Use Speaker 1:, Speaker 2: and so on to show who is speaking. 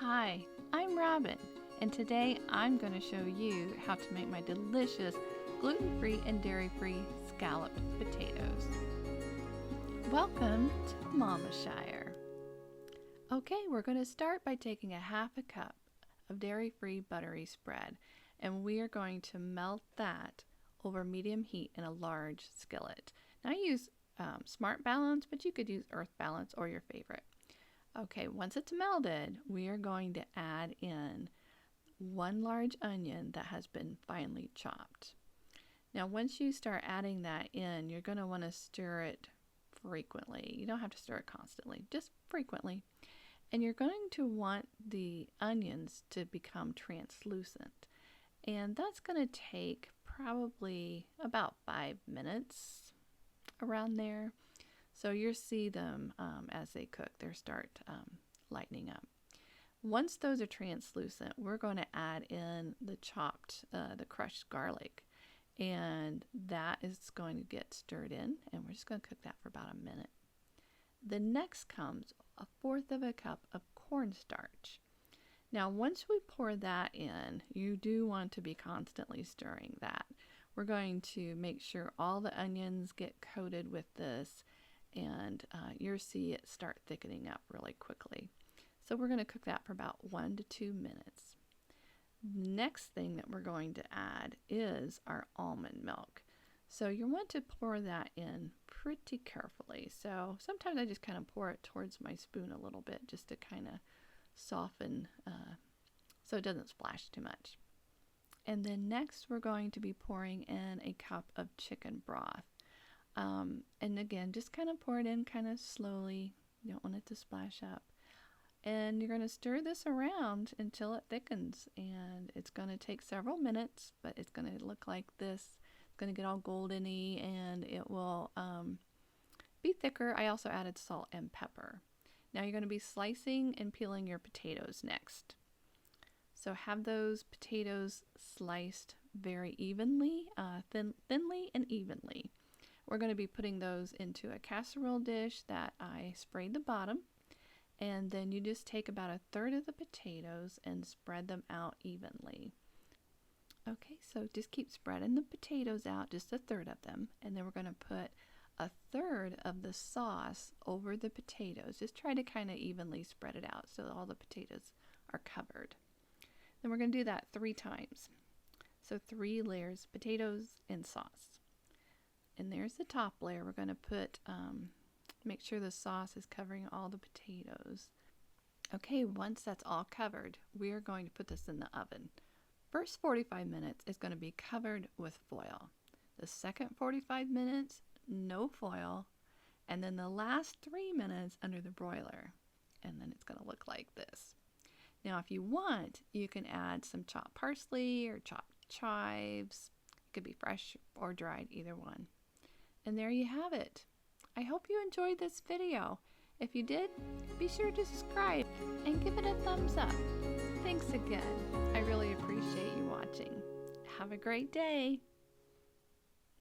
Speaker 1: Hi, I'm Robin, and today I'm going to show you how to make my delicious gluten-free and dairy-free scalloped potatoes. Welcome to MamaShire. Okay, we're going to start by taking a half a cup of dairy-free buttery spread, and we are going to melt that over medium heat in a large skillet. Now I use Smart Balance, but you could use Earth Balance or your favorite. Okay, once it's melted, we are going to add in 1 large onion that has been finely chopped. Now, once you start adding that in, you're going to want to stir it frequently. You don't have to stir it constantly, just frequently. And you're going to want the onions to become translucent. And that's going to take probably about 5 minutes, around there. So you'll see them as they cook, they start lightening up. Once those are translucent, we're going to add in the crushed garlic, and that is going to get stirred in, and we're just going to cook that for about a minute. Then next comes 1/4 of a cup of cornstarch. Now once we pour that in, you do want to be constantly stirring that. We're going to make sure all the onions get coated with this, and you'll see it start thickening up really quickly. So we're going to cook that for about 1 to 2 minutes. Next thing that we're going to add is our almond milk. So you want to pour that in pretty carefully. So sometimes I just kind of pour it towards my spoon a little bit just to kind of soften so it doesn't splash too much. And then next we're going to be pouring in a cup of chicken broth. And again, just kind of pour it in kind of slowly. You don't want it to splash up. And you're going to stir this around until it thickens. And it's going to take several minutes, but it's going to look like this. It's going to get all golden-y, and it will be thicker. I also added salt and pepper. Now you're going to be slicing and peeling your potatoes next. So have those potatoes sliced very evenly, thinly and evenly. We're going to be putting those into a casserole dish that I sprayed the bottom, and then you just take about 1/3 of the potatoes and spread them out evenly. Okay, so just keep spreading the potatoes out, just 1/3 of them, and then we're going to put 1/3 of the sauce over the potatoes. Just try to kind of evenly spread it out so all the potatoes are covered. Then we're going to do that 3 times. So 3 layers, potatoes and sauce. And there's the top layer. We're going to put, make sure the sauce is covering all the potatoes. Okay, once that's all covered, we are going to put this in the oven. First 45 minutes is going to be covered with foil. The second 45 minutes, no foil. And then the last 3 minutes under the broiler. And then it's going to look like this. Now, if you want, you can add some chopped parsley or chopped chives. It could be fresh or dried, either one. And there you have it. I hope you enjoyed this video. If you did, be sure to subscribe and give it a thumbs up. Thanks again. I really appreciate you watching. Have a great day.